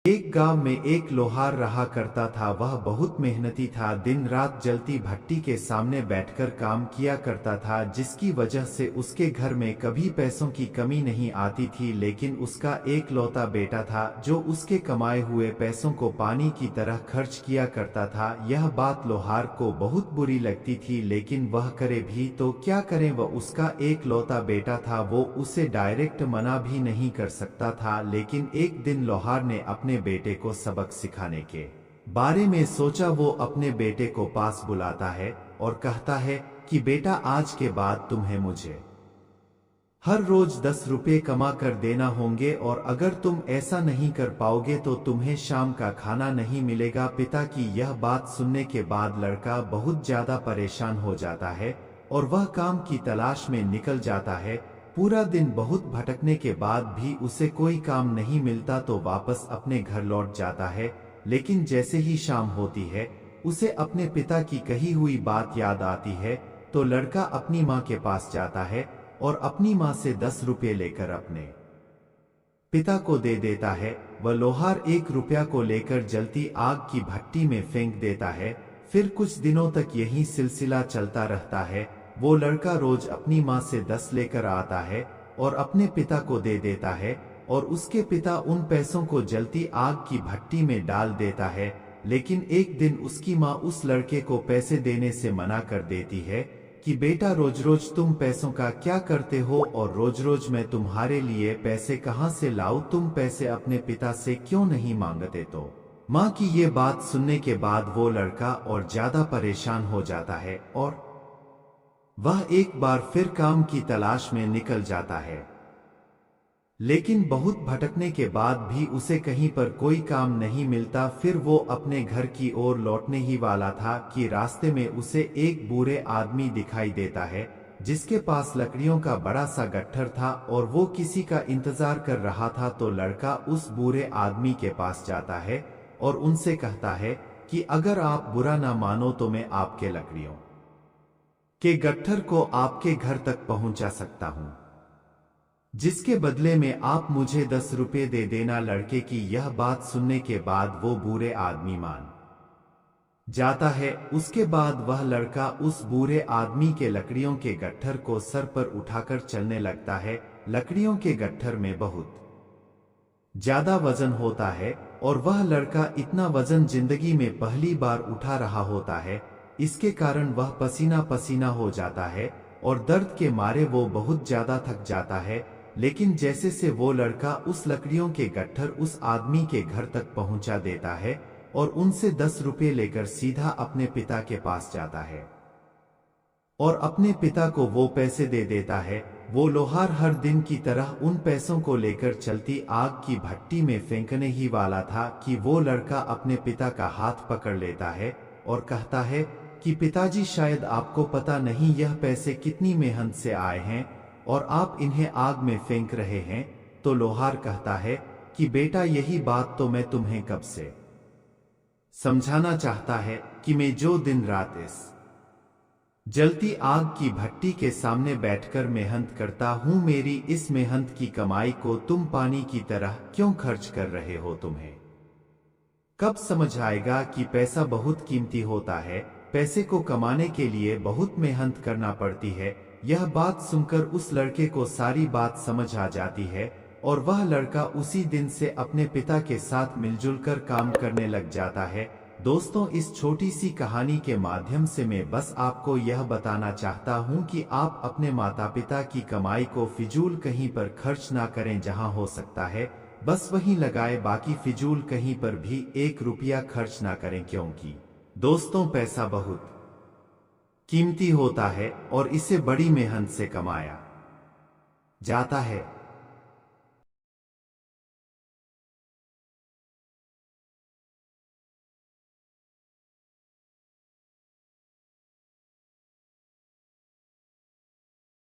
एक गांव में एक लोहार रहा करता था। वह बहुत मेहनती था। दिन रात जलती भट्टी के सामने बैठकर काम किया करता था, जिसकी वजह से उसके घर में कभी पैसों की कमी नहीं आती थी। लेकिन उसका एक लौता बेटा था जो उसके कमाए हुए पैसों को पानी की तरह खर्च किया करता था। यह बात लोहार को बहुत बुरी लगती थी, लेकिन वह करे भी तो क्या करे। वह उसका एक लौता बेटा था, वो उसे डायरेक्ट मना भी नहीं कर सकता था। लेकिन एक दिन लोहार ने अपने बेटे को सबक सिखाने के बारे में सोचा। वो अपने बेटे को पास बुलाता है और कहता है कि बेटा, आज के बाद तुम्हें मुझे हर रोज 10 रुपये कमा कर देना होंगे, और अगर तुम ऐसा नहीं कर पाओगे तो तुम्हें शाम का खाना नहीं मिलेगा। पिता की यह बात सुनने के बाद लड़का बहुत ज्यादा परेशान हो जाता है और वह काम की तलाश में निकल जाता है। पूरा दिन बहुत भटकने के बाद भी उसे कोई काम नहीं मिलता तो वापस अपने घर लौट जाता है। लेकिन जैसे ही शाम होती है, उसे अपने पिता की कही हुई बात याद आती है। तो लड़का अपनी माँ के पास जाता है और अपनी माँ से 10 रुपये लेकर अपने पिता को दे देता है। वह लोहार 1 रुपया को लेकर जलती आग की भट्टी में फेंक देता है। फिर कुछ दिनों तक यही सिलसिला चलता रहता है। वो लड़का रोज अपनी माँ से 10 लेकर आता है और अपने पिता को दे देता है, और उसके पिता उन पैसों को जलती आग की भट्टी में डाल देता है। लेकिन एक दिन उसकी माँ उस लड़के को पैसे देने से मना कर देती है कि बेटा, रोज रोज तुम पैसों का क्या करते हो, और रोज रोज मैं तुम्हारे लिए पैसे कहाँ से लाऊं? तुम पैसे अपने पिता से क्यों नहीं मांगते? तो माँ की ये बात सुनने के बाद वो लड़का और ज्यादा परेशान हो जाता है और वह एक बार फिर काम की तलाश में निकल जाता है। लेकिन बहुत भटकने के बाद भी उसे कहीं पर कोई काम नहीं मिलता। फिर वो अपने घर की ओर लौटने ही वाला था कि रास्ते में उसे एक बूढ़े आदमी दिखाई देता है, जिसके पास लकड़ियों का बड़ा सा गट्ठर था और वो किसी का इंतजार कर रहा था। तो लड़का उस बूढ़े आदमी के पास जाता है और उनसे कहता है कि अगर आप बुरा ना मानो तो मैं आपके लकड़ियों के गट्ठर को आपके घर तक पहुंचा सकता हूं, जिसके बदले में आप मुझे 10 रुपये दे देना। लड़के की यह बात सुनने के बाद वो बूढ़े आदमी मान जाता है। उसके बाद वह लड़का उस बूढ़े आदमी के लकड़ियों के गट्ठर को सर पर उठाकर चलने लगता है। लकड़ियों के गट्ठर में बहुत ज्यादा वजन होता है और वह लड़का इतना वजन जिंदगी में पहली बार उठा रहा होता है। इसके कारण वह पसीना पसीना हो जाता है और दर्द के मारे वो बहुत ज्यादा थक जाता है। लेकिन जैसे से वो लड़का उस लकड़ियों के गट्ठर उस आदमी के घर तक पहुंचा देता है और उनसे 10 रुपये लेकर सीधा अपने पिता के पास जाता है और अपने पिता को वो पैसे दे देता है। वो लोहार हर दिन की तरह उन पैसों को लेकर चलती आग की भट्टी में फेंकने ही वाला था कि वो लड़का अपने पिता का हाथ पकड़ लेता है और कहता है कि पिताजी, शायद आपको पता नहीं यह पैसे कितनी मेहनत से आए हैं और आप इन्हें आग में फेंक रहे हैं। तो लोहार कहता है कि बेटा, यही बात तो मैं तुम्हें कब से समझाना चाहता है कि मैं जो दिन रात इस जलती आग की भट्टी के सामने बैठकर मेहनत करता हूं, मेरी इस मेहनत की कमाई को तुम पानी की तरह क्यों खर्च कर रहे हो? तुम्हें कब समझ आएगा कि पैसा बहुत कीमती होता है? पैसे को कमाने के लिए बहुत मेहनत करना पड़ती है। यह बात सुनकर उस लड़के को सारी बात समझ आ जाती है और वह लड़का उसी दिन से अपने पिता के साथ मिलजुल कर काम करने लग जाता है। दोस्तों, इस छोटी सी कहानी के माध्यम से मैं बस आपको यह बताना चाहता हूं कि आप अपने माता पिता की कमाई को फिजूल कहीं पर खर्च ना करें। जहां हो सकता है बस वहीं लगाए, बाकी फिजूल कहीं पर भी 1 रुपया खर्च ना करें, क्योंकि दोस्तों, पैसा बहुत कीमती होता है और इसे बड़ी मेहनत से कमाया जाता है।